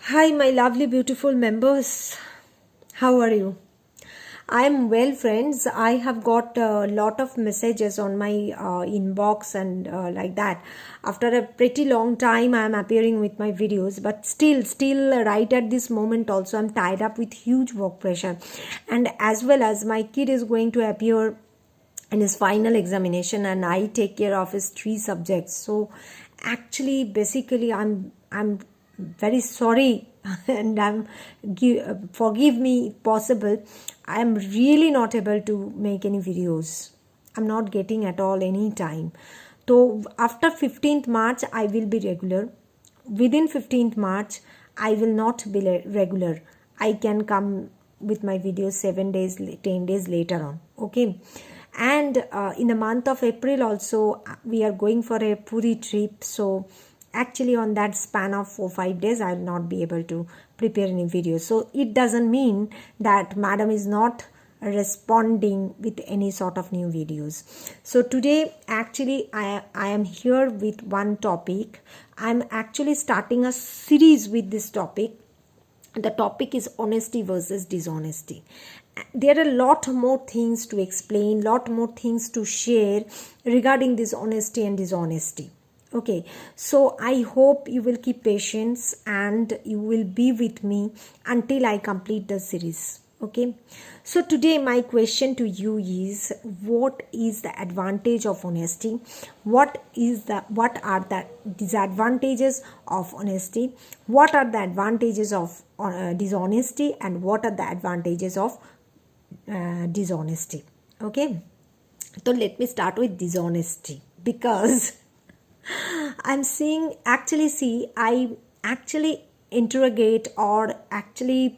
Hi, my lovely, beautiful members. How are you? I'm well, friends. I have got a lot of messages on my inbox and like that. After a pretty long time, I'm appearing with my videos, but still, right at this moment, also, I'm tied up with huge work pressure, and as well as my kid is going to appear in his final examination, and I take care of his three subjects. So, actually, basically, I'm very sorry and forgive me if possible. I am really not able to make any videos. I'm not getting at all any time. So after 15th March I will be regular. Within 15th March I will not be regular. I can come with my videos 7 days 10 days later on. Okay. And in the month of April also we are going for a Puri trip. So actually on that span of 4-5 days I will not be able to prepare any videos. So it doesn't mean that madam is not responding with any sort of new videos. So today actually I am here with one topic. I'm actually starting a series with this topic. The topic is honesty versus dishonesty. There are a lot more things to explain, lot more things to share regarding this honesty and dishonesty. Okay, so I hope you will keep patience and you will be with me until I complete the series. Okay, so today my question to you is, what is the advantage of honesty? What are the disadvantages of honesty? What are the advantages of dishonesty, and what are the advantages of dishonesty? Okay, so let me start with dishonesty, because I'm seeing actually see I actually interrogate, or I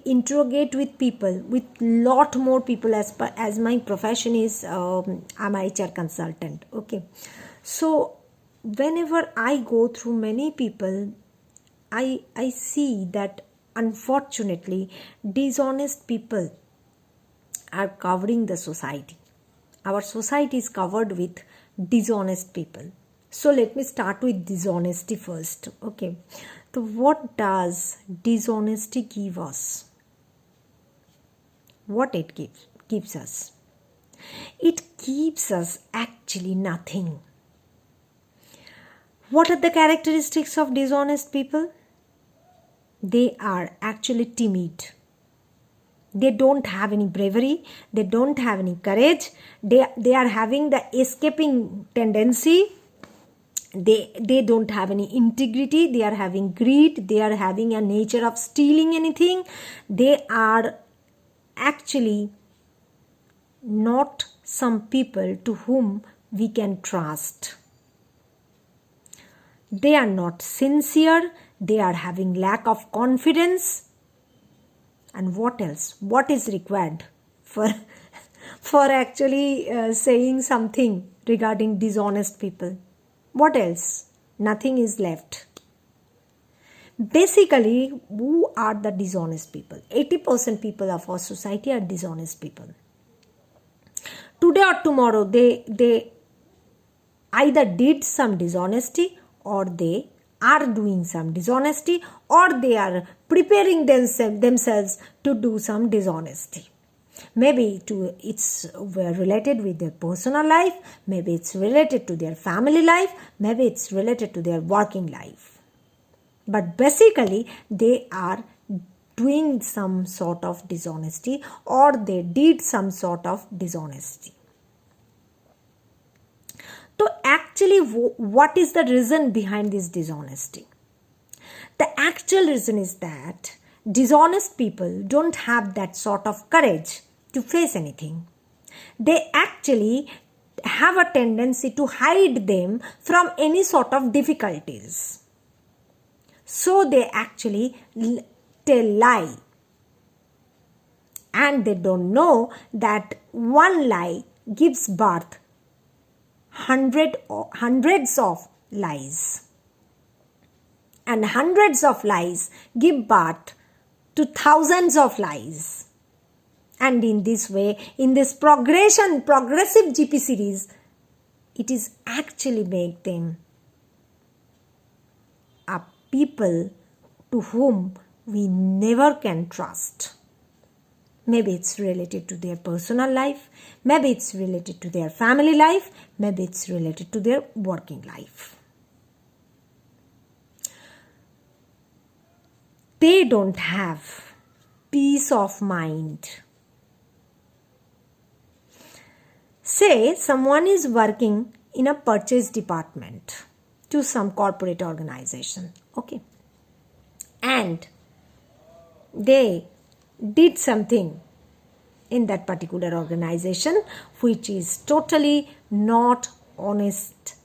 interrogate with people, with lot more people, as my profession is I'm a HR consultant. Okay, so whenever I go through many people, I see that unfortunately dishonest people are covering the society. Our society is covered with dishonest people. So let me start with dishonesty first. Okay, so what does dishonesty give us? What it gives us? It gives us actually nothing. What are the characteristics of dishonest people? They are actually timid. They don't have any bravery, they don't have any courage, they are having the escaping tendency, they don't have any integrity, they are having greed, they are having a nature of stealing anything. They are actually not some people to whom we can trust. They are not sincere, they are having lack of confidence. And what else? What is required for actually saying something regarding dishonest people? What else? Nothing is left. Basically, who are the dishonest people? 80% people of our society are dishonest people. Today or tomorrow, they either did some dishonesty, or they are doing some dishonesty, or they are preparing themselves to do some dishonesty. Maybe it's related with their personal life, maybe it's related to their family life, maybe it's related to their working life. But basically they are doing some sort of dishonesty, or they did some sort of dishonesty. So actually, what is the reason behind this dishonesty? The actual reason is that dishonest people don't have that sort of courage to face anything. They actually have a tendency to hide them from any sort of difficulties. So they actually tell lie. And they don't know that one lie gives birth hundreds of lies, and hundreds of lies give birth to thousands of lies. And in this way, in this progressive GP series, it is actually make them are people to whom we never can trust. Maybe it's related to their personal life, maybe it's related to their family life, maybe it's related to their working life. They don't have peace of mind. Say someone is working in a purchase department to some corporate organization, okay, and they did something in that particular organization which is totally not honest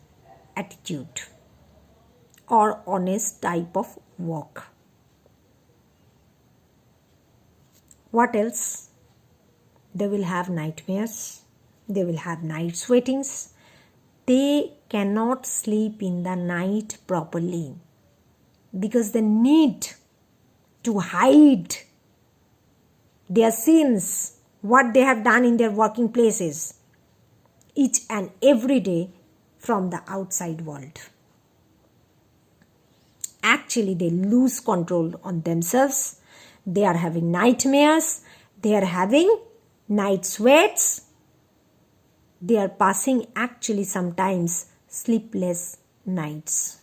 attitude or honest type of work. What else? They will have nightmares, they will have night sweatings, they cannot sleep in the night properly because they need to hide their sins, what they have done in their working places, each and every day from the outside world. Actually, they lose control on themselves. They are having nightmares. They are having night sweats. They are passing actually sometimes sleepless nights.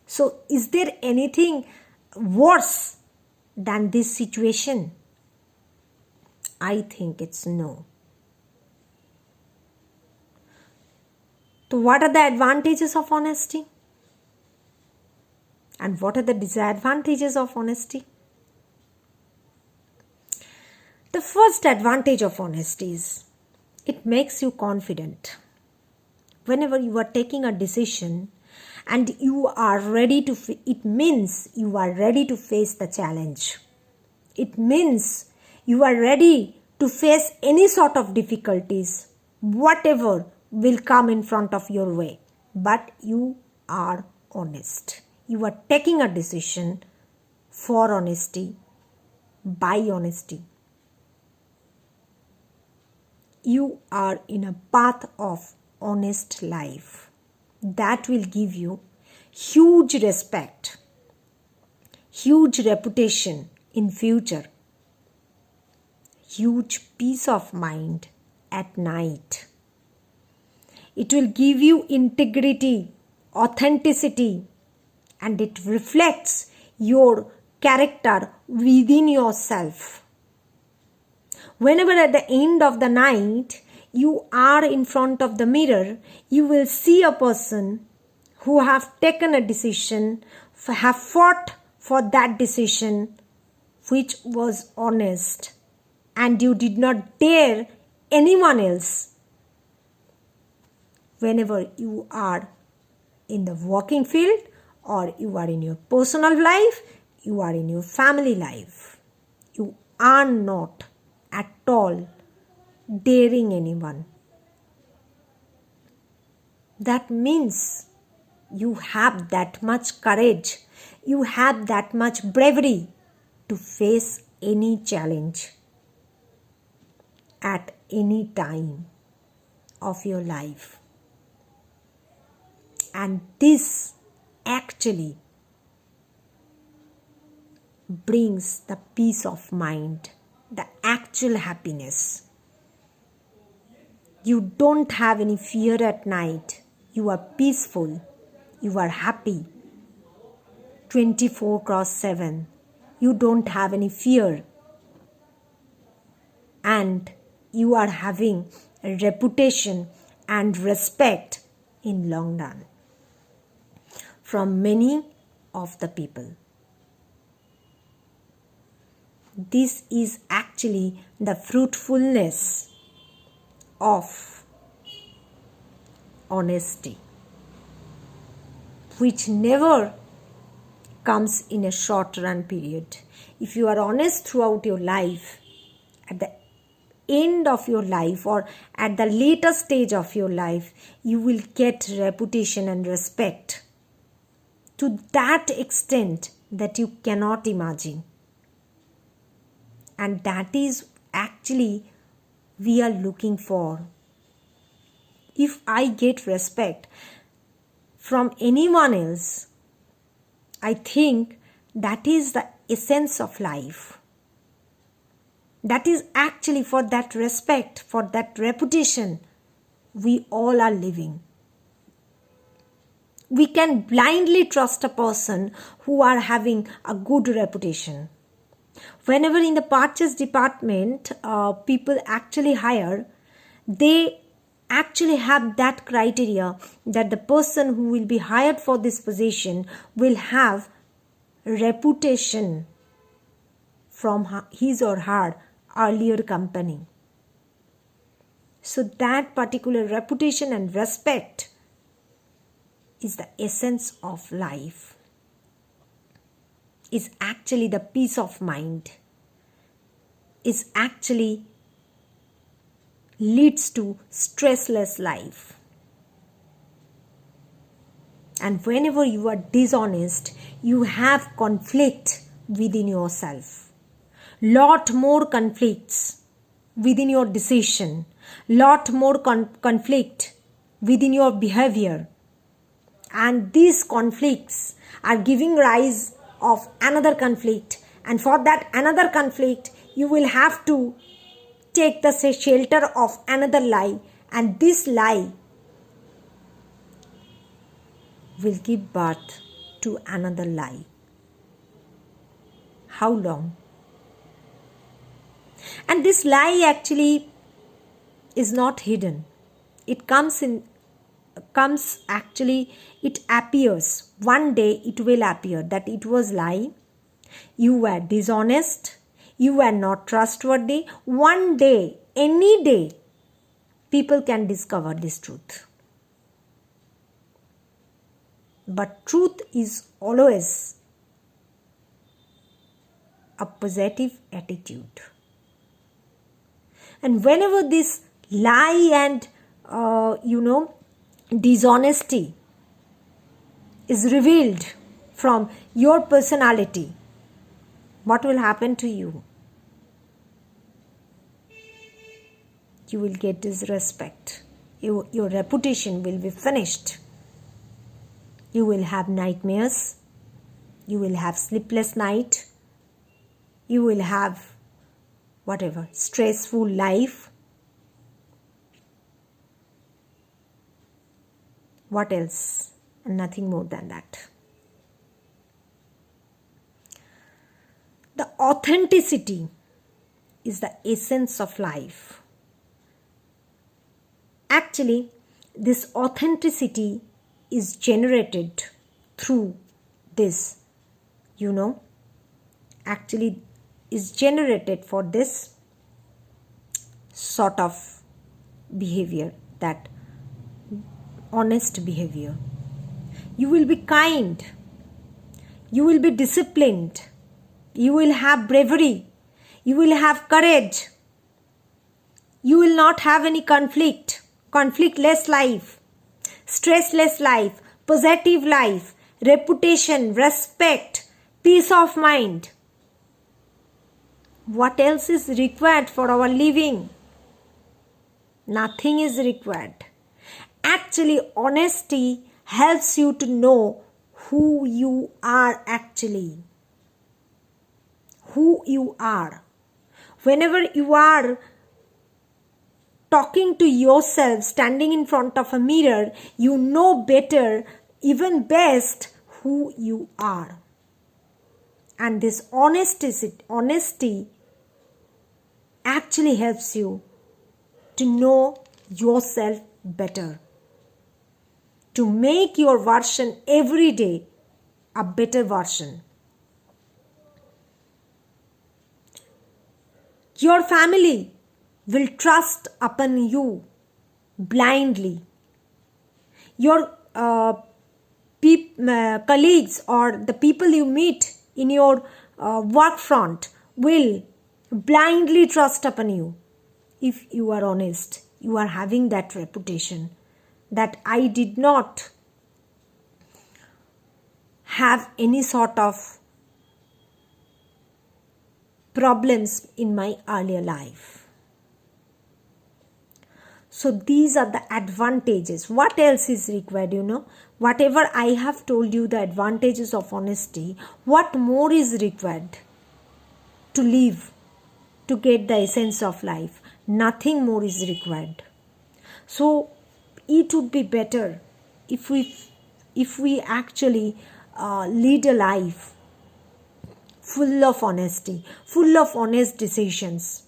So, is there anything worse than this situation? I think it's no. So what are the advantages of honesty? And what are the disadvantages of honesty? The first advantage of honesty is it makes you confident. Whenever you are taking a decision and you are ready to, it means you are ready to face the challenge. It means you are ready to face any sort of difficulties, whatever will come in front of your way. But you are honest. You are taking a decision for honesty, by honesty. You are in a path of honest life. That will give you huge respect, huge reputation in future, huge peace of mind at night. It will give you integrity, authenticity, and it reflects your character within yourself. Whenever at the end of the night you are in front of the mirror, you will see a person who have taken a decision, have fought for that decision which was honest, and you did not dare anyone else. Whenever you are in the working field, or you are in your personal life, you are in your family life, you are not at all daring anyone. That means you have that much courage, you have that much bravery to face any challenge at any time of your life. And this actually brings the peace of mind, the actual happiness. You don't have any fear at night. You are peaceful. You are happy. 24/7. You don't have any fear. And you are having a reputation and respect in long run from many of the people. This is actually the fruitfulness of honesty, which never comes in a short run period. If you are honest throughout your life, at the end of your life or at the later stage of your life, you will get reputation and respect to that extent that you cannot imagine. And that is actually we are looking for. If I get respect from anyone else, I think that is the essence of life. That is actually for that respect, for that reputation, we all are living. We can blindly trust a person who are having a good reputation. Whenever in the purchase department, people actually hire, they actually have that criteria that the person who will be hired for this position will have reputation from his or her earlier company. So that particular reputation and respect is the essence of life, is actually the peace of mind, is actually leads to stressless life. And whenever you are dishonest, you have conflict within yourself. Lot more conflicts within your decision. Lot more conflict within your behavior. And these conflicts are giving rise of another conflict. And for that another conflict, you will have to take the shelter of another lie. And this lie will give birth to another lie. How long? And this lie actually is not hidden. It it appears. One day it will appear that it was lie. You were dishonest. You were not trustworthy. One day, any day, people can discover this truth. But truth is always a positive attitude. And whenever this lie and dishonesty is revealed from your personality, what will happen to you? You will get disrespect. Your reputation will be finished. You will have nightmares. You will have sleepless night. You will have stressful life. What else? Nothing more than that. The authenticity is the essence of life. Actually, this authenticity is generated through this, actually is generated for this sort of behavior, that honest behavior. You will be kind. You will be disciplined. You will have bravery. You will have courage. You will not have any conflict. Conflictless life. Stressless life. Positive life. Reputation. Respect. Peace of mind. What else is required for our living? Nothing is required. Actually, honesty helps you to know who you are actually. Who you are. Whenever you are talking to yourself, standing in front of a mirror, you know better, even best, who you are. And this honesty actually helps you to know yourself better. To make your version every day a better version. Your family will trust upon you blindly. Your colleagues or the people you meet in your work front will blindly trust upon you. If you are honest, you are having that reputation that I did not have any sort of problems in my earlier life. So these are the advantages. What else is required, Whatever I have told you, the advantages of honesty, what more is required to live, to get the essence of life? Nothing more is required. So it would be better if we actually lead a life full of honesty, full of honest decisions.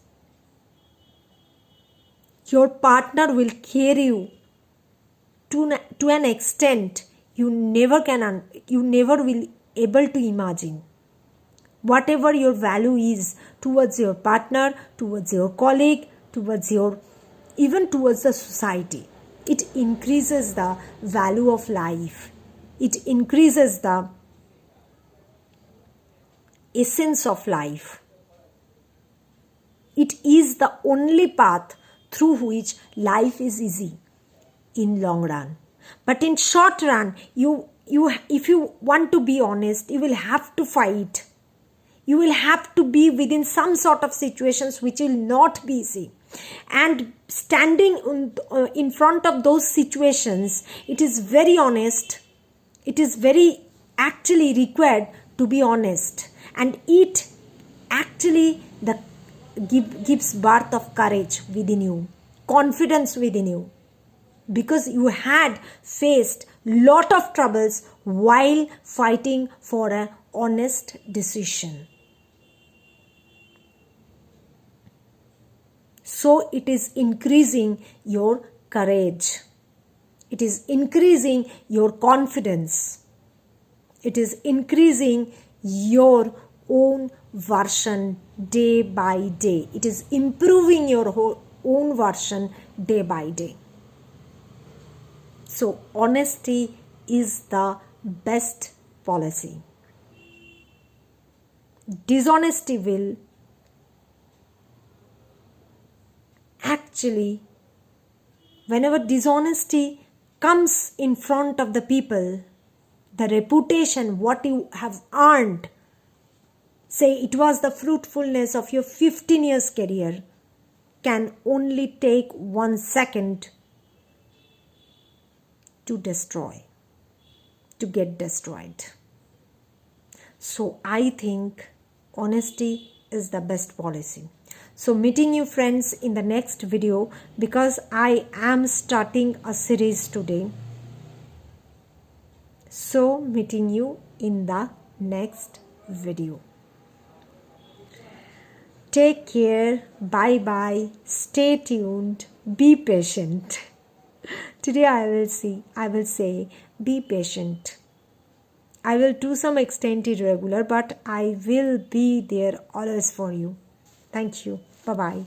Your partner will care you to an extent you never will able to imagine. Whatever your value is towards your partner, towards your colleague, even towards the society, it increases the value of life. It increases the essence of life. It is the only path through which life is easy in long run. But in short run, if you want to be honest, you will have to fight. You will have to be within some sort of situations which will not be easy. And standing in front of those situations, it is very honest. It is very actually required to be honest. And it actually gives birth of courage within you, confidence within you. Because you had faced lot of troubles while fighting for an honest decision. So it is increasing your courage. It is increasing your confidence. It is increasing your own version day by day. It is improving your own version day by day. So honesty is the best policy. Dishonesty will actually, whenever dishonesty comes in front of the people, the reputation, what you have earned, say it was the fruitfulness of your 15 years career, can only take 1 second to get destroyed. So I think honesty is the best policy. So meeting you friends in the next video, because I am starting a series today. So meeting you in the next video. Take care. Bye bye. Stay tuned. Be patient. Today I will say be patient. I will do some extent irregular, but I will be there always for you. Thank you. Bye bye.